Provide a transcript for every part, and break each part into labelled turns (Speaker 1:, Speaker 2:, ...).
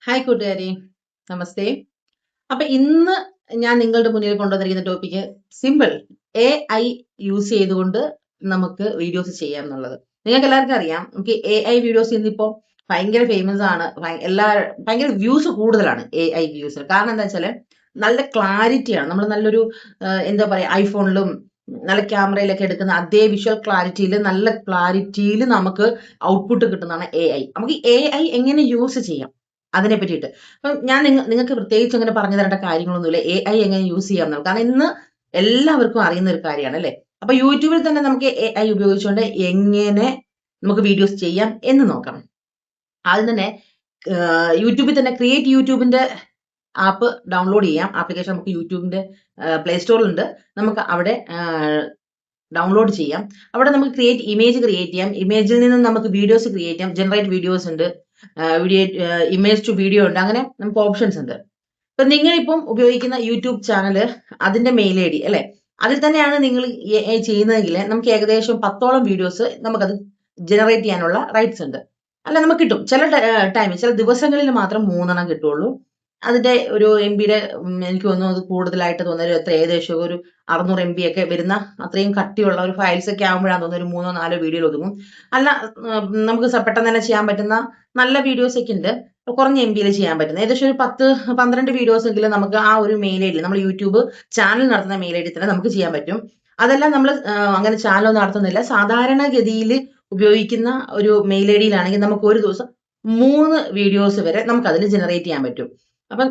Speaker 1: Hi കൂട്ടുകാരി, നമസ്തേ. അപ്പൊ ഇന്ന് ഞാൻ നിങ്ങളുടെ മുന്നിൽ കൊണ്ടുവന്നിരിക്കുന്ന ടോപ്പിക്ക് സിമ്പിൾ AI യൂസ് ചെയ്തുകൊണ്ട് നമുക്ക് വീഡിയോസ് ചെയ്യാം എന്നുള്ളത്. നിങ്ങൾക്ക് എല്ലാവർക്കും അറിയാം, നമുക്ക് AI വീഡിയോസ് ഇന്നിപ്പോ ഭയങ്കര ഫേമസ് ആണ്. ഭയങ്കര വ്യൂസ് കൂടുതലാണ് AI വ്യൂസ്. കാരണം എന്താ വെച്ചാല് നല്ല ക്ലാരിറ്റിയാണ്. നമ്മൾ നല്ലൊരു എന്താ പറയാ ഐഫോണിലും നല്ല ക്യാമറയിലൊക്കെ എടുക്കുന്ന അതേ വിഷ്വൽ നല്ല ക്ലാരിറ്റിയിൽ നമുക്ക് ഔട്ട്പുട്ട് കിട്ടുന്നതാണ് AI. നമുക്ക് AI എങ്ങനെ യൂസ് ചെയ്യാം അതിനെ പറ്റിയിട്ട്. അപ്പം ഞാൻ നിങ്ങൾക്ക് പ്രത്യേകിച്ച് അങ്ങനെ പറഞ്ഞു തരേണ്ട കാര്യങ്ങളൊന്നുമില്ല. AI എങ്ങനെ യൂസ് ചെയ്യാമെന്നുള്ളത്. കാരണം ഇന്ന് എല്ലാവർക്കും അറിയുന്ന ഒരു കാര്യമാണ് അല്ലേ? അപ്പൊ യൂട്യൂബിൽ തന്നെ നമുക്ക് AI ഉപയോഗിച്ചുകൊണ്ട് എങ്ങനെ നമുക്ക് വീഡിയോസ് ചെയ്യാം എന്ന് നോക്കാം. ആദ്യം തന്നെ യൂട്യൂബിൽ തന്നെ ക്രിയേറ്റ് യൂട്യൂബിന്റെ ആപ്പ് ഡൗൺലോഡ് ചെയ്യാം. ആപ്ലിക്കേഷൻ നമുക്ക് യൂട്യൂബിന്റെ പ്ലേ സ്റ്റോറിലുണ്ട്. നമുക്ക് അവിടെ ഡൗൺലോഡ് ചെയ്യാം. അവിടെ നമുക്ക് ഇമേജ് ക്രിയേറ്റ് ചെയ്യാം. ഇമേജിൽ നിന്ന് നമുക്ക് വീഡിയോസ് ക്രിയേറ്റ് ചെയ്യാം. ജനറേറ്റ് വീഡിയോസ് ഉണ്ട്, വീഡിയോ ഇമേജ് ടു വീഡിയോ ഉണ്ട്. അങ്ങനെ നമുക്ക് ഓപ്ഷൻസ് ഉണ്ട്. ഇപ്പൊ നിങ്ങളിപ്പം ഉപയോഗിക്കുന്ന യൂട്യൂബ് ചാനൽ അതിന്റെ മെയിൽ ഐ ഡി അല്ലെ, അതിൽ തന്നെയാണ് നിങ്ങൾ ചെയ്യുന്നതെങ്കിൽ നമുക്ക് ഏകദേശം 10ഓളം വീഡിയോസ് നമുക്കത് ജനറേറ്റ് ചെയ്യാനുള്ള റൈറ്റ്സ് ഉണ്ട്. അല്ല, നമുക്ക് കിട്ടും ചില ടൈമിൽ, ചില ദിവസങ്ങളിൽ മാത്രം 3 കിട്ടുള്ളൂ. അതിന്റെ ഒരു MB എനിക്ക് തോന്നുന്നു അത് കൂടുതലായിട്ട് തോന്നുന്നത് ഏകദേശം ഒരു 600 MB ഒക്കെ വരുന്ന അത്രയും കട്ടിയുള്ള ഒരു ഫയൽസ് ഒക്കെ ആകുമ്പോഴാണ് തോന്നുന്നത് ഒരു 3-4 വീഡിയോയിൽ ഒതുങ്ങും. അല്ല, നമുക്ക് പെട്ടെന്ന് തന്നെ ചെയ്യാൻ പറ്റുന്ന നല്ല വീഡിയോസ് ഒക്കെ ഉണ്ട്, കുറഞ്ഞ MB ചെയ്യാൻ പറ്റുന്നത്. ഏകദേശം ഒരു 10-12 വീഡിയോസ് എങ്കിലും നമുക്ക് ആ ഒരു മെയിൽ ഐ ഡി, നമ്മൾ യൂട്യൂബ് ചാനൽ നടത്തുന്ന മെയിൽ ഐ ഡി തന്നെ നമുക്ക് ചെയ്യാൻ പറ്റും. അതെല്ലാം നമ്മൾ അങ്ങനെ ചാനൽ നടത്തുന്നില്ല, സാധാരണഗതിയിൽ ഉപയോഗിക്കുന്ന ഒരു മെയിൽ ഐ ഡിയിലാണെങ്കിൽ നമുക്ക് ഒരു ദിവസം 3 വീഡിയോസ് വരെ നമുക്ക് അതിൽ ജനറേറ്റ് ചെയ്യാൻ പറ്റും. അപ്പം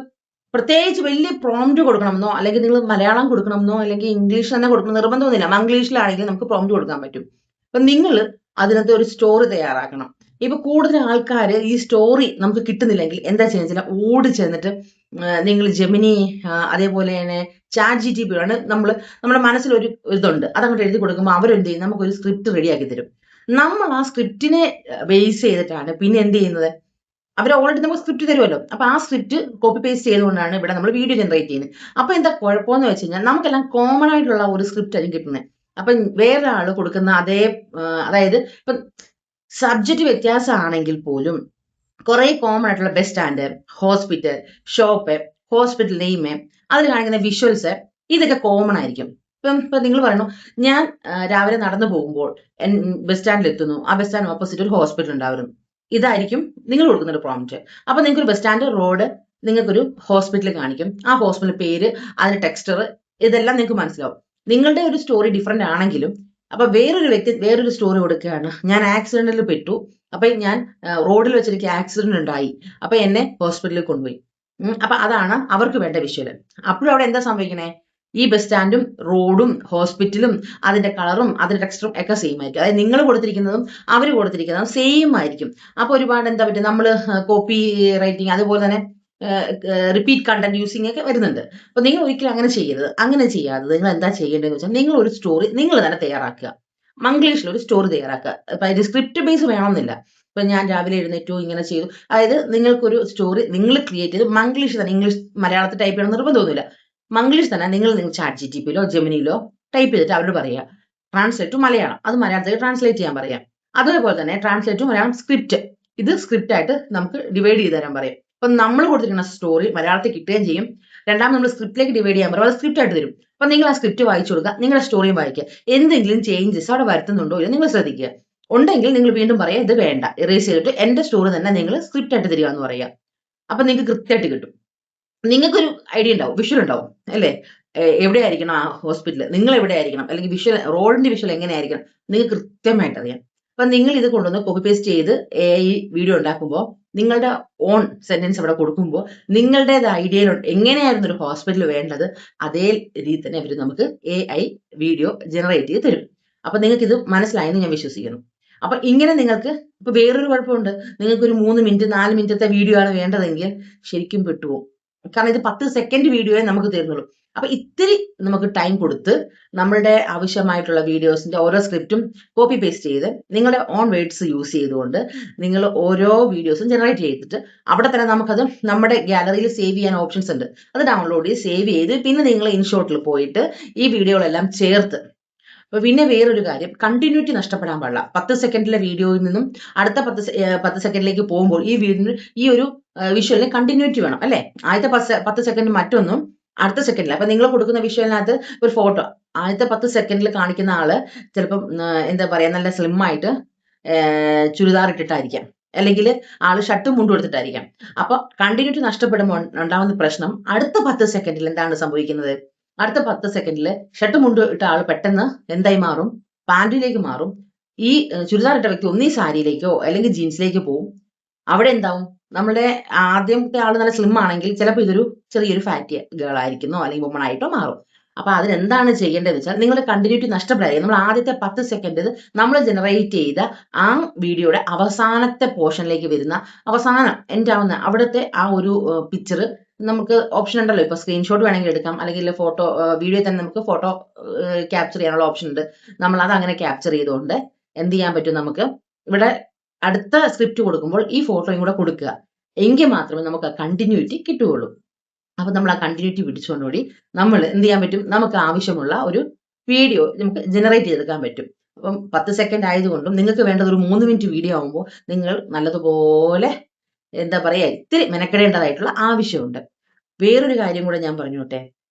Speaker 1: പ്രത്യേകിച്ച് വലിയ പ്രോംപ്റ്റ് കൊടുക്കണമെന്നോ അല്ലെങ്കിൽ നിങ്ങൾ മലയാളം കൊടുക്കണമെന്നോ അല്ലെങ്കിൽ ഇംഗ്ലീഷ് തന്നെ കൊടുക്കണം നിർബന്ധമൊന്നുമില്ല. മംഗ്ലീഷിലാണെങ്കിൽ നമുക്ക് പ്രോംപ്റ്റ് കൊടുക്കാൻ പറ്റും. അപ്പൊ നിങ്ങൾ അതിനകത്ത് ഒരു സ്റ്റോറി തയ്യാറാക്കണം. ഇപ്പൊ കൂടുതൽ ആൾക്കാർ ഈ സ്റ്റോറി നമുക്ക് കിട്ടുന്നില്ലെങ്കിൽ എന്താ ചെയ്യുന്നത്, ഓടി ചെന്നിട്ട് നിങ്ങൾ ജെമിനി അതേപോലെ തന്നെ ChatGPT ആണ് നമ്മുടെ മനസ്സിലൊരു ഇതുണ്ട്, അതങ്ങോട്ട് എഴുതി കൊടുക്കുമ്പോൾ അവരെന്ത് ചെയ്യും, നമുക്കൊരു സ്ക്രിപ്റ്റ് റെഡിയാക്കി തരും. നമ്മൾ ആ സ്ക്രിപ്റ്റിനെ ബേസ് ചെയ്തിട്ടാണ് പിന്നെ എന്ത് ചെയ്യുന്നത്, അവർ ഓൾറെഡി നമുക്ക് സ്ക്രിപ്റ്റ് തരുമല്ലോ. അപ്പൊ ആ സ്ക്രിപ്റ്റ് കോപ്പി പേസ്റ്റ് ചെയ്തുകൊണ്ടാണ് ഇവിടെ നമ്മൾ വീഡിയോ ജനറേറ്റ് ചെയ്യുന്നത്. അപ്പൊ എന്താ കുഴപ്പമെന്ന് വെച്ച് കഴിഞ്ഞാൽ നമുക്കെല്ലാം കോമൺ ആയിട്ടുള്ള ഒരു സ്ക്രിപ്റ്റ് ആയിരിക്കും കിട്ടുന്നത്. അപ്പൊ വേറൊരാൾ കൊടുക്കുന്ന അതേ അതായത് ഇപ്പൊ സബ്ജക്റ്റ് വ്യത്യാസമാണെങ്കിൽ പോലും കുറെ കോമൺ ആയിട്ടുള്ള bus stand, hospital, shop, hospital name, അതിൽ കാണിക്കുന്ന വിഷ്വൽസ്, ഇതൊക്കെ കോമൺ ആയിരിക്കും. ഇപ്പൊ നിങ്ങൾ പറയണു, ഞാൻ രാവിലെ നടന്നു പോകുമ്പോൾ ബസ് സ്റ്റാൻഡിൽ എത്തുന്നു, ആ ബസ് സ്റ്റാൻഡ് ഓപ്പോസിറ്റ് ഒരു ഹോസ്പിറ്റൽ ഉണ്ടായിരുന്നു. ഇതായിരിക്കും നിങ്ങൾ കൊടുക്കുന്ന ഒരു പ്രോംപ്റ്റ്. അപ്പൊ നിങ്ങൾക്ക് ഒരു ബസ് സ്റ്റാൻഡ്, റോഡ്, നിങ്ങൾക്കൊരു ഹോസ്പിറ്റൽ കാണിക്കും, ആ ഹോസ്പിറ്റൽ പേര്, അതിന്റെ ടെക്സ്റ്റർ, ഇതെല്ലാം നിങ്ങൾക്ക് മനസ്സിലാവും. നിങ്ങളുടെ ഒരു സ്റ്റോറി ഡിഫറെന്റ് ആണെങ്കിലും അപ്പൊ വേറൊരു വ്യക്തി വേറൊരു സ്റ്റോറി കൊടുക്കുകയാണ്, ഞാൻ ആക്സിഡന്റിൽ പെട്ടു, അപ്പൊ ഞാൻ റോഡിൽ വെച്ച് എനിക്ക് ആക്സിഡന്റ് ഉണ്ടായി, അപ്പൊ എന്നെ ഹോസ്പിറ്റലിൽ കൊണ്ടുപോയി. അപ്പൊ അതാണ് അവർക്ക് വേണ്ട വിഷ്വൽ. അപ്പോഴും അവിടെ എന്താ സംഭവിക്കണേ, ഈ ബസ് സ്റ്റാൻഡും റോഡും ഹോസ്പിറ്റലും അതിന്റെ കളറും അതിന്റെ ടെക്സ്റ്ററും ഒക്കെ സെയിം ആയിരിക്കും. അതായത് നിങ്ങൾ കൊടുത്തിരിക്കുന്നതും അവർ കൊടുത്തിരിക്കുന്നതും സെയിം ആയിരിക്കും. അപ്പൊ ഒരുപാട് എന്താ പറ്റുക, നമ്മൾ കോപ്പി റൈറ്റിംഗ് അതുപോലെ തന്നെ റിപ്പീറ്റ് കണ്ടന്റ് യൂസിങ് ഒക്കെ വരുന്നുണ്ട്. അപ്പൊ നിങ്ങൾ ഒരിക്കലും അങ്ങനെ ചെയ്യരുത്. അങ്ങനെ ചെയ്യാതെ നിങ്ങൾ എന്താ ചെയ്യേണ്ടതെന്ന് വെച്ചാൽ, നിങ്ങൾ ഒരു സ്റ്റോറി നിങ്ങൾ തന്നെ തയ്യാറാക്കുക. മംഗ്ലീഷിൽ ഒരു സ്റ്റോറി തയ്യാറാക്കുക. ഇപ്പൊ അതിന്റെ സ്ക്രിപ്റ്റ് ബേസ് വേണമെന്നില്ല. ഇപ്പൊ ഞാൻ രാവിലെ എഴുന്നേറ്റു, ഇങ്ങനെ ചെയ്തു, അതായത് നിങ്ങൾക്കൊരു സ്റ്റോറി നിങ്ങൾ ക്രിയേറ്റ് ചെയ്ത് മംഗ്ലീഷ് തന്നെ, ഇംഗ്ലീഷ് മലയാളത്തിൽ ടൈപ്പ് ചെയ്യണം നിർബന്ധമൊന്നുമില്ല. മംഗ്ലീഷ് തന്നെ നിങ്ങൾ ChatGPT-യിലോ ജെമിനിയിലോ ടൈപ്പ് ചെയ്തിട്ട് അവരോട് പറയുക ട്രാൻസ്ലേറ്റ് ടു മലയാളം, അത് മലയാളത്തിലേക്ക് ട്രാൻസ്ലേറ്റ് ചെയ്യാൻ പറയാം. അതേപോലെ തന്നെ ട്രാൻസ്ലേറ്റ് ടു മലയാളം സ്ക്രിപ്റ്റ്, ഇത് സ്ക്രിപ്റ്റ് ആയിട്ട് നമുക്ക് ഡിവൈഡ് ചെയ്ത് തരാൻ പറയും. അപ്പൊ നമ്മൾ കൊടുത്തിരിക്കുന്ന സ്റ്റോറി മലയാളത്തിൽ കിട്ടുകയും ചെയ്യും. രണ്ടാമത് നമ്മൾ സ്ക്രിപ്റ്റിലേക്ക് ഡിവൈഡ് ചെയ്യാൻ പറയും, അത് സ്ക്രിപ്റ്റ് ആയിട്ട് തരും. അപ്പൊ നിങ്ങൾ ആ സ്ക്രിപ്റ്റ് വായിച്ചു കൊടുക്കുക, നിങ്ങളുടെ സ്റ്റോറിയും വായിക്കുക. എന്തെങ്കിലും ചേഞ്ചസ് അവിടെ വരുത്തുന്നുണ്ടോ എന്ന് നിങ്ങൾ ശ്രദ്ധിക്കുക. ഉണ്ടെങ്കിൽ നിങ്ങൾ വീണ്ടും പറയാം ഇത് വേണ്ട, ഇറേസ് ചെയ്തിട്ട് എന്റെ സ്റ്റോറി തന്നെ നിങ്ങൾ സ്ക്രിപ്റ്റ് ആയിട്ട് തരിക എന്ന് പറയാം. അപ്പൊ നിങ്ങൾക്ക് കൃത്യമായിട്ട് കിട്ടും. നിങ്ങൾക്കൊരു ഐഡിയ ഉണ്ടാവും, വിഷ്വൽ ഉണ്ടാവും അല്ലേ, എവിടെ ആയിരിക്കണം ആ ഹോസ്പിറ്റൽ, നിങ്ങൾ എവിടെ ആയിരിക്കണം, അല്ലെങ്കിൽ വിഷ്വൽ റോഡിന്റെ വിഷ്വൽ എങ്ങനെയായിരിക്കണം, നിങ്ങൾക്ക് കൃത്യമായിട്ട് അറിയാം. അപ്പൊ നിങ്ങൾ ഇത് കൊണ്ടുവന്ന് കോപ്പി പേസ്റ്റ് ചെയ്ത് AI വീഡിയോ ഉണ്ടാക്കുമ്പോൾ നിങ്ങളുടെ ഓൺ സെന്റൻസ് അവിടെ കൊടുക്കുമ്പോൾ നിങ്ങളുടേത് ഐഡിയയിൽ എങ്ങനെയായിരുന്നു ഒരു ഹോസ്പിറ്റൽ വേണ്ടത്, അതേ രീതിയിൽ തന്നെ അവർ നമുക്ക് AI വീഡിയോ ജനറേറ്റ് ചെയ്ത് തരും. അപ്പൊ നിങ്ങൾക്ക് ഇത് മനസ്സിലായെന്ന് ഞാൻ വിശ്വസിക്കുന്നു. അപ്പൊ ഇങ്ങനെ നിങ്ങൾക്ക് ഇപ്പൊ വേറൊരു കുഴപ്പമുണ്ട്, നിങ്ങൾക്ക് ഒരു 3 മിനിറ്റ് 4 മിനിറ്റത്തെ വീഡിയോ ആണ് വേണ്ടതെങ്കിൽ ശരിക്കും പെട്ടുപോകും. കാരണം ഇത് 10 സെക്കൻഡ് വീഡിയോയെ നമുക്ക് തരുന്നുള്ളൂ. അപ്പൊ ഇത്തിരി നമുക്ക് ടൈം കൊടുത്ത് നമ്മളുടെ ആവശ്യമായിട്ടുള്ള വീഡിയോസിന്റെ ഓരോ സ്ക്രിപ്റ്റും കോപ്പി പേസ്റ്റ് ചെയ്ത് നിങ്ങളുടെ ഓൺ വേർഡ്സ് യൂസ് ചെയ്തുകൊണ്ട് നിങ്ങൾ ഓരോ വീഡിയോസും ജനറേറ്റ് ചെയ്തിട്ട് അവിടെ തന്നെ നമുക്കത് നമ്മുടെ ഗാലറിയിൽ സേവ് ചെയ്യാൻ ഓപ്ഷൻസ് ഉണ്ട്. അത് ഡൗൺലോഡ് ചെയ്ത് സേവ് ചെയ്ത് പിന്നെ നിങ്ങൾ ഇൻഷോട്ടിൽ പോയിട്ട് ഈ വീഡിയോകളെല്ലാം ചേർത്ത്. അപ്പൊ പിന്നെ വേറൊരു കാര്യം, കണ്ടിന്യൂറ്റി നഷ്ടപ്പെടാൻ പാടില്ല. 10 സെക്കൻഡിലെ വീഡിയോയിൽ നിന്നും അടുത്ത 10 സെക്കൻഡിലേക്ക് പോകുമ്പോൾ ഈ വീഡിയോ ഈ ഒരു വിഷ്വലിന് കണ്ടിന്യൂറ്റി വേണം അല്ലേ? ആദ്യത്തെ 10 സെക്കൻഡ് മറ്റൊന്നും അടുത്ത സെക്കൻഡിൽ. അപ്പൊ നിങ്ങൾ കൊടുക്കുന്ന വിഷ്വലിനകത്ത് ഒരു ഫോട്ടോ ആദ്യത്തെ 10 സെക്കൻഡിൽ കാണിക്കുന്ന ആള് ചിലപ്പം എന്താ പറയാ നല്ല സ്ലിം ആയിട്ട് ചുരിദാർ ഇട്ടിട്ടായിരിക്കാം, അല്ലെങ്കിൽ ആള് ഷർട്ടും മുണ്ടും എടുത്തിട്ടായിരിക്കാം. അപ്പൊ കണ്ടിന്യൂറ്റി നഷ്ടപ്പെടുമ്പോൾ ഉണ്ടാവുന്ന പ്രശ്നം അടുത്ത 10 സെക്കൻഡിൽ എന്താണ് സംഭവിക്കുന്നത്? അടുത്ത 10 സെക്കൻഡിൽ ഷർട്ട് മുണ്ട് ഇട്ട ആൾ പെട്ടെന്ന് എന്തായി മാറും? പാന്റിലേക്ക് മാറും. ഈ ചുരിദാർ ഇട്ട വ്യക്തി ഒന്നീ സാരിയിലേക്കോ അല്ലെങ്കിൽ ജീൻസിലേക്ക് പോവും. അവിടെ എന്താവും? നമ്മുടെ ആദ്യത്തെ ആള് നല്ല സ്ലിം ആണെങ്കിൽ ചിലപ്പോൾ ഇതൊരു ചെറിയൊരു ഫാറ്റി ഗേൾ ആയിരിക്കുന്നോ അല്ലെങ്കിൽ വുമൺ ആയിട്ടോ മാറും. അപ്പൊ അതിനെന്താണ് ചെയ്യേണ്ടതെന്ന് വെച്ചാൽ നിങ്ങൾ കണ്ടിന്യൂറ്റി നഷ്ടപ്പെടാതെ നമ്മൾ ആദ്യത്തെ 10 സെക്കൻഡ് നമ്മൾ ജനറേറ്റ് ചെയ്ത ആ വീഡിയോയുടെ അവസാനത്തെ പോർഷനിലേക്ക് വരുന്ന അവസാനം എൻഡ് ആവുന്ന അവിടുത്തെ ആ ഒരു പിക്ചർ നമുക്ക് ഓപ്ഷൻ ഉണ്ടല്ലോ. ഇപ്പൊ സ്ക്രീൻഷോട്ട് വേണമെങ്കിൽ എടുക്കാം, അല്ലെങ്കിൽ ഫോട്ടോ വീഡിയോ തന്നെ നമുക്ക് ഫോട്ടോ ക്യാപ്ചർ ചെയ്യാനുള്ള ഓപ്ഷൻ ഉണ്ട്. നമ്മൾ അത് അങ്ങനെ ക്യാപ്ചർ ചെയ്തുകൊണ്ട് എന്ത് ചെയ്യാൻ പറ്റും? നമുക്ക് ഇവിടെ അടുത്ത സ്ക്രിപ്റ്റ് കൊടുക്കുമ്പോൾ ഈ ഫോട്ടോയും കൂടെ കൊടുക്കുക. എങ്കിൽ മാത്രമേ നമുക്ക് ആ കണ്ടിന്യൂറ്റി കിട്ടുകയുള്ളൂ. അപ്പൊ നമ്മൾ ആ കണ്ടിന്യൂറ്റി പിടിച്ചുകൊണ്ടുകൂടി നമ്മൾ എന്ത് ചെയ്യാൻ പറ്റും? നമുക്ക് ആവശ്യമുള്ള ഒരു വീഡിയോ നമുക്ക് ജനറേറ്റ് ചെയ്തെടുക്കാൻ പറ്റും. അപ്പം 10 സെക്കൻഡ് ആയതുകൊണ്ടും നിങ്ങൾക്ക് വേണ്ടത് ഒരു 3 മിനിറ്റ് വീഡിയോ ആകുമ്പോൾ നിങ്ങൾ നല്ലതുപോലെ എന്താ പറയാ ഇത്തിരി മെനക്കെടേണ്ടതായിട്ടുള്ള ആവശ്യമുണ്ട്. വേറൊരു കാര്യം കൂടെ ഞാൻ പറഞ്ഞോട്ടെ.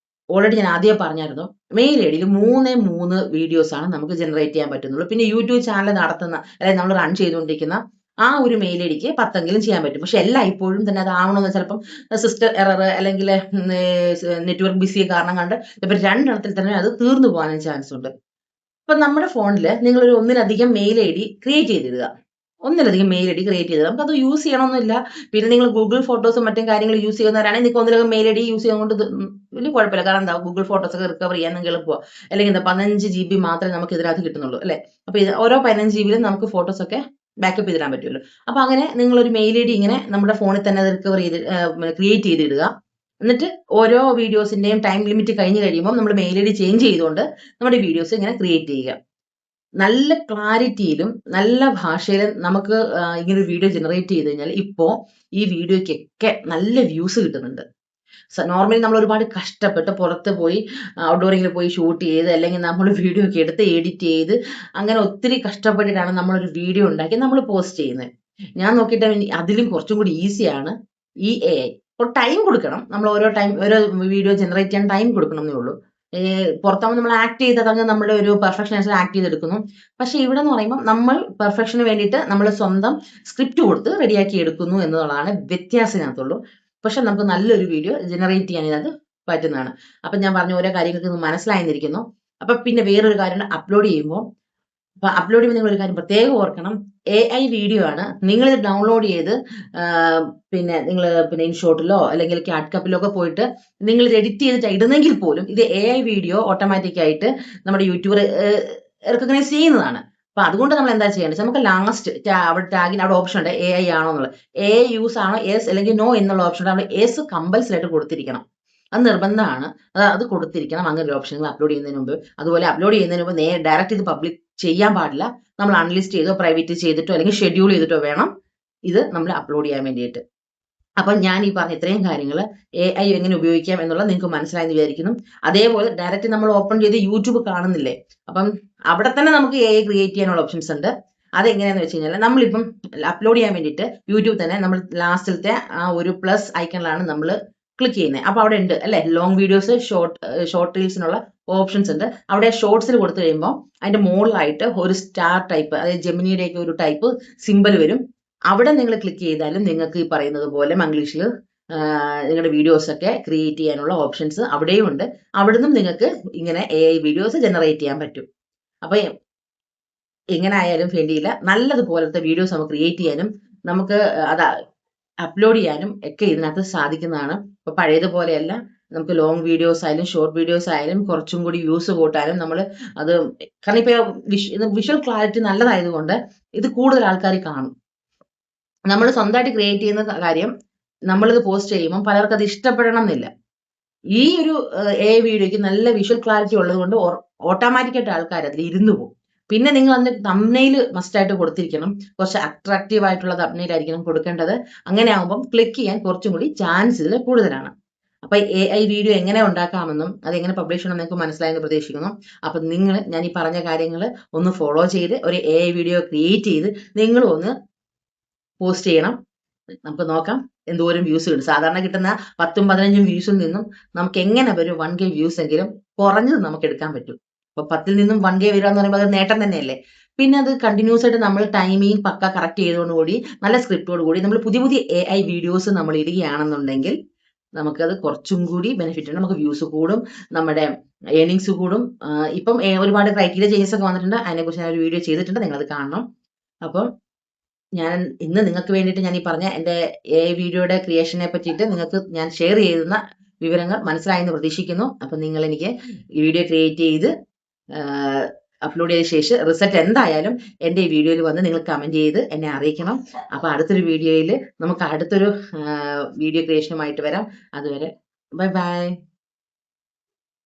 Speaker 1: ഓൾറെഡി ഞാൻ ആദ്യം പറഞ്ഞായിരുന്നു, മെയിൽ ഐ ഡിയിൽ 3 വീഡിയോസ് ആണ് നമുക്ക് ജനറേറ്റ് ചെയ്യാൻ പറ്റുന്നുള്ളൂ. പിന്നെ യൂട്യൂബ് ചാനൽ നടത്തുന്ന അല്ലെങ്കിൽ നമ്മൾ റൺ ചെയ്തുകൊണ്ടിരിക്കുന്ന ആ ഒരു മെയിൽ ഐ ഡിക്ക് 10 ചെയ്യാൻ പറ്റും. പക്ഷെ എല്ലാം ഇപ്പോഴും തന്നെ അത് ആവണമെന്ന് ചിലപ്പം സിസ്റ്റം എറർ അല്ലെങ്കിൽ നെറ്റ്വർക്ക് ബിസി കാരണം കണ്ട് ഇപ്പം 2 തന്നെ അത് തീർന്നു പോകാനും ചാൻസ് ഉണ്ട്. അപ്പൊ നമ്മുടെ ഫോണിൽ നിങ്ങളൊരു ഒന്നിലധികം മെയിൽ ഐ ഡി ക്രിയേറ്റ് ചെയ്തിടുക. ഒന്നിലധികം മെയിൽ ഐ ഡി ക്രിയേറ്റ് ചെയ്തത് നമുക്ക് അത് യൂസ് ചെയ്യണമെന്നില്ല. പിന്നെ നിങ്ങൾ ഗൂഗിൾ ഫോട്ടോസും മറ്റും കാര്യങ്ങൾ യൂസ് ചെയ്യുന്നവരാണെങ്കിൽ നിങ്ങൾക്ക് ഒന്നിലധികം മെയിൽ ഐ ഡി യൂസ് ചെയ്യുന്നത് കൊണ്ട് വലിയ കുഴപ്പമില്ല. കാരണം എന്താ, ഗൂഗിൾ ഫോട്ടോസ് ഒക്കെ റിക്കവർ ചെയ്യാൻ നിങ്ങൾക്ക് എളുപ്പമാണ്. അല്ലെങ്കിൽ എന്താ 15 GB മാത്രമേ നമുക്ക് ഇതിനകത്ത് കിട്ടുന്നുള്ളൂ അല്ലെ? അപ്പൊ ഓരോ 15 GB നമുക്ക് ഫോട്ടോസ് ഒക്കെ ബാക്കപ്പ് ചെയ്തിടാൻ പറ്റുമല്ലോ. അപ്പൊ അങ്ങനെ നിങ്ങളൊരു മെയിൽ ഐ ഡി ഇങ്ങനെ നമ്മുടെ ഫോണിൽ തന്നെ അത് റിക്കവർ ചെയ്ത് ക്രിയേറ്റ് ചെയ്തിടുക. എന്നിട്ട് ഓരോ വീഡിയോസിന്റെയും ടൈം ലിമിറ്റ് കഴിഞ്ഞ് കഴിയുമ്പോൾ നമ്മൾ മെയിൽ ഐ ഡി ചേഞ്ച് ചെയ്തുകൊണ്ട് നമ്മുടെ വീഡിയോസ് ഇങ്ങനെ ക്രിയേറ്റ് ചെയ്യുക. നല്ല ക്ലാരിറ്റിയിലും നല്ല ഭാഷയിലും നമുക്ക് ഇങ്ങനെ ഒരു വീഡിയോ ജനറേറ്റ് ചെയ്ത് കഴിഞ്ഞാൽ ഇപ്പോൾ ഈ വീഡിയോയ്ക്കൊക്കെ നല്ല വ്യൂസ് കിട്ടുന്നുണ്ട്. നോർമലി നമ്മൾ ഒരുപാട് കഷ്ടപ്പെട്ട് പുറത്ത് പോയി ഔട്ട്ഡോറിങ്ങിൽ പോയി ഷൂട്ട് ചെയ്ത് അല്ലെങ്കിൽ നമ്മൾ വീഡിയോ ഒക്കെ എടുത്ത് എഡിറ്റ് ചെയ്ത് അങ്ങനെ ഒത്തിരി കഷ്ടപ്പെട്ടിട്ടാണ് നമ്മളൊരു വീഡിയോ ഉണ്ടാക്കി നമ്മൾ പോസ്റ്റ് ചെയ്യുന്നത്. ഞാൻ നോക്കിയിട്ട് അതിലും കുറച്ചും കൂടി ഈസിയാണ് ഈ AI. ഇപ്പോൾ ടൈം കൊടുക്കണം, നമ്മൾ ഓരോ വീഡിയോ ജനറേറ്റ് ചെയ്യാൻ ടൈം കൊടുക്കണം എന്നേ ഉള്ളൂ. പുറത്താകുമ്പോൾ നമ്മൾ ആക്ട് ചെയ്തതങ്ങ് നമ്മുടെ ഒരു പെർഫെക്ഷൻ അനുസരിച്ച് ആക്ട് ചെയ്തെടുക്കുന്നു. പക്ഷെ ഇവിടെ എന്ന് പറയുമ്പോൾ നമ്മൾ പെർഫെക്ഷന് വേണ്ടിയിട്ട് നമ്മൾ സ്വന്തം സ്ക്രിപ്റ്റ് കൊടുത്ത് റെഡിയാക്കി എടുക്കുന്നു എന്നുള്ളതാണ് വ്യത്യാസത്തിനകത്തുള്ളൂ. പക്ഷെ നമുക്ക് നല്ലൊരു വീഡിയോ ജനറേറ്റ് ചെയ്യാൻ ഇതിനകത്ത് പറ്റുന്നതാണ്. അപ്പൊ ഞാൻ പറഞ്ഞ ഓരോ കാര്യങ്ങൾക്ക് മനസ്സിലായിരിക്കുന്നു. അപ്പൊ പിന്നെ വേറൊരു കാര്യം, അപ്ലോഡ് ചെയ്യുമ്പോൾ നിങ്ങൾ ഒരു കാര്യം പ്രത്യേകം ഓർക്കണം. AI വീഡിയോ ആണ്. നിങ്ങൾ ഇത് ഡൗൺലോഡ് ചെയ്ത് പിന്നെ നിങ്ങൾ ഇൻഷോട്ടിലോ അല്ലെങ്കിൽ ക്യാറ്റ്കപ്പിലോ ഒക്കെ പോയിട്ട് നിങ്ങൾ ഇത് എഡിറ്റ് ചെയ്തിട്ട് ഇടുന്നെങ്കിൽ പോലും ഇത് AI വീഡിയോ ഓട്ടോമാറ്റിക് ആയിട്ട് നമ്മുടെ യൂട്യൂബർ റെക്കഗ്നൈസ് ചെയ്യുന്നതാണ്. അപ്പൊ അതുകൊണ്ട് നമ്മൾ എന്താ ചെയ്യേണ്ടത്? നമുക്ക് ലാസ്റ്റ് അവിടെ ടാഗിന് അവിടെ ഓപ്ഷൻ ഉണ്ട് AI ആണോ എന്നുള്ളത്. AI യൂസ് ആണോ യെസ് അല്ലെങ്കിൽ നോ എന്നുള്ള ഓപ്ഷൻ നമ്മൾ യെസ് കമ്പൽസറി ആയിട്ട് കൊടുത്തിരിക്കണം. അത് നിർബന്ധമാണ്. അത് കൊടുത്തിരിക്കണം അങ്ങനെ ഒരു ഓപ്ഷൻ അപ്ലോഡ് ചെയ്യുന്നതിന് മുമ്പ്. അതുപോലെ അപ്ലോഡ് ചെയ്യുന്നതിന് മുമ്പ് ഡയറക്റ്റ് ഇത് പബ്ലിക് ചെയ്യാൻ പാടില്ല. നമ്മൾ അൺലിസ്റ്റ് ചെയ്തോ പ്രൈവറ്റ് ചെയ്തിട്ടോ അല്ലെങ്കിൽ ഷെഡ്യൂൾ ചെയ്തിട്ടോ വേണം ഇത് നമ്മൾ അപ്ലോഡ് ചെയ്യാൻ വേണ്ടിയിട്ട്. അപ്പം ഞാൻ ഈ പറഞ്ഞ ഇത്രയും കാര്യങ്ങൾ AI എങ്ങനെ ഉപയോഗിക്കാം എന്നുള്ളത് നിങ്ങൾക്ക് മനസ്സിലായെന്ന് വിചാരിക്കുന്നു. അതേപോലെ ഡയറക്റ്റ് നമ്മൾ ഓപ്പൺ ചെയ്ത് യൂട്യൂബ് കാണുന്നില്ലേ, അപ്പം അവിടെ തന്നെ നമുക്ക് AI ക്രിയേറ്റ് ചെയ്യാനുള്ള ഓപ്ഷൻസ് ഉണ്ട്. അതെങ്ങനെയാന്ന് വെച്ച് കഴിഞ്ഞാൽ നമ്മളിപ്പം അപ്ലോഡ് ചെയ്യാൻ വേണ്ടിയിട്ട് യൂട്യൂബ് തന്നെ നമ്മൾ ലാസ്റ്റിലത്തെ ആ ഒരു പ്ലസ് ഐക്കണിലാണ് നമ്മൾ ക്ലിക്ക് ചെയ്യുന്നത്. അപ്പൊ അവിടെ ഉണ്ട് അല്ലെ, ലോങ് വീഡിയോസ്, ഷോർട്ട് റീൽസിനുള്ള ഓപ്ഷൻസ് ഉണ്ട്. അവിടെ ഷോർട്സിൽ കൊടുത്തു കഴിയുമ്പോൾ അതിന്റെ മുകളിലായിട്ട് ഒരു സ്റ്റാർ ടൈപ്പ്, അതായത് ജെമിനിയുടെ ഒക്കെ ഒരു ടൈപ്പ് സിമ്പൽ വരും. അവിടെ നിങ്ങൾ ക്ലിക്ക് ചെയ്താലും നിങ്ങൾക്ക് ഈ പറയുന്നത് പോലെ മംഗ്ലീഷിൽ നിങ്ങളുടെ വീഡിയോസ് ഒക്കെ ക്രിയേറ്റ് ചെയ്യാനുള്ള ഓപ്ഷൻസ് അവിടെയും ഉണ്ട്. അവിടുന്ന് നിങ്ങൾക്ക് ഇങ്ങനെ AI വീഡിയോസ് ജനറേറ്റ് ചെയ്യാൻ പറ്റും. അപ്പൊ എങ്ങനെ ആയാലും വേണ്ടിയില്ല, നല്ലതുപോലത്തെ വീഡിയോസ് നമുക്ക് ക്രിയേറ്റ് ചെയ്യാനും നമുക്ക് അത് അപ്ലോഡ് ചെയ്യാനും ഒക്കെ ഇതിനകത്ത് സാധിക്കുന്നതാണ്. ഇപ്പൊ പഴയതുപോലെയല്ല, നമുക്ക് ലോങ് വീഡിയോസ് ആയാലും ഷോർട്ട് വീഡിയോസ് ആയാലും കുറച്ചും കൂടി വ്യൂസ് കൂട്ടാനും നമ്മൾ അത്, കാരണം ഇപ്പൊ വിഷ്വൽ ക്ലാരിറ്റി നല്ലതായതുകൊണ്ട് ഇത് കൂടുതൽ ആൾക്കാർ കാണും. നമ്മൾ സ്വന്തമായിട്ട് ക്രിയേറ്റ് ചെയ്യുന്ന കാര്യം നമ്മളിത് പോസ്റ്റ് ചെയ്യുമ്പോൾ പലർക്കും അത് ഇഷ്ടപ്പെടണം എന്നില്ല. ഈ ഒരു AI വീഡിയോയ്ക്ക് നല്ല വിഷ്വൽ ക്ലാരിറ്റി ഉള്ളത് കൊണ്ട് ഓട്ടോമാറ്റിക്കായിട്ട് ആൾക്കാർ അതിൽ ഇരുന്നു പോകും. പിന്നെ നിങ്ങൾ അതിന്റെ തംബ്നെയിൽ മസ്റ്റായിട്ട് കൊടുത്തിരിക്കണം. കുറച്ച് അട്രാക്റ്റീവ് ആയിട്ടുള്ള തംബ്നെയിൽ ആയിരിക്കണം കൊടുക്കേണ്ടത്. അങ്ങനെ ആകുമ്പോൾ ക്ലിക്ക് ചെയ്യാൻ കുറച്ചും കൂടി ചാൻസ് ഇതിൽ കൂടുതലാണ്. അപ്പൊ AI വീഡിയോ എങ്ങനെ ഉണ്ടാക്കാമെന്നും അത് എങ്ങനെ പബ്ലിഷ് ചെയ്യണം നിങ്ങൾക്ക് മനസ്സിലായെന്ന് പ്രതീക്ഷിക്കുന്നു. അപ്പൊ ഞാൻ ഈ പറഞ്ഞ കാര്യങ്ങൾ ഒന്ന് ഫോളോ ചെയ്ത് ഒരു AI വീഡിയോ ക്രിയേറ്റ് ചെയ്ത് നിങ്ങളും ഒന്ന് പോസ്റ്റ് ചെയ്യണം. നമുക്ക് നോക്കാം എന്തോരം വ്യൂസ് കിട്ടും. സാധാരണ കിട്ടുന്ന 10ഉം 15ഉം വ്യൂസിൽ നിന്നും നമുക്ക് എങ്ങനെ വരും 1K വ്യൂസ് എങ്കിലും കുറഞ്ഞത് നമുക്ക് എടുക്കാൻ പറ്റും. അപ്പൊ 10ൽ നിന്നും 1K വരിക എന്ന് പറയുമ്പോൾ അത് നേട്ടം തന്നെയല്ലേ. പിന്നെ അത് കണ്ടിന്യൂസ് ആയിട്ട് നമ്മൾ ടൈമിംഗ് പക്ക കറക്റ്റ് ചെയ്തുകൊണ്ടുകൂടി നല്ല സ്ക്രിപ്റ്റോട് കൂടി നമ്മൾ പുതിയ പുതിയ AI വീഡിയോസ് നമ്മൾ ഇടുകയാണെന്നുണ്ടെങ്കിൽ നമുക്കത് കുറച്ചും കൂടി ബെനിഫിറ്റ് ഉണ്ട്. നമുക്ക് വ്യൂസ് കൂടും, നമ്മുടെ ഏർണിങ്സ് കൂടും. ഇപ്പം ഒരുപാട് ക്രൈറ്റീരിയ ചേഞ്ചസ് ഒക്കെ വന്നിട്ടുണ്ട്. അതിനെക്കുറിച്ച് ഞാൻ ഒരു വീഡിയോ ചെയ്തിട്ടുണ്ട്, നിങ്ങളത് കാണണം. അപ്പം ഞാൻ ഇന്ന് നിങ്ങൾക്ക് വേണ്ടിയിട്ട് ഞാൻ ഈ പറഞ്ഞ എൻ്റെ AI വീഡിയോയുടെ ക്രിയേഷനെ പറ്റിയിട്ട് നിങ്ങൾക്ക് ഞാൻ ഷെയർ ചെയ്യുന്ന വിവരങ്ങൾ മനസ്സിലായെന്ന് പ്രതീക്ഷിക്കുന്നു. അപ്പം നിങ്ങൾ എനിക്ക് ഈ വീഡിയോ ക്രിയേറ്റ് ചെയ്ത് അപ്ലോഡ് ചെയ്ത ശേഷം റിസൾട്ട് എന്തായാലും എൻ്റെ ഈ വീഡിയോയിൽ വന്ന് നിങ്ങൾ കമൻറ്റ് ചെയ്ത് എന്നെ അറിയിക്കണം. അപ്പോൾ അടുത്തൊരു വീഡിയോയിൽ നമുക്ക് അടുത്തൊരു വീഡിയോ ക്രിയേഷനുമായിട്ട് വരാം. അതുവരെ ബൈ ബൈ.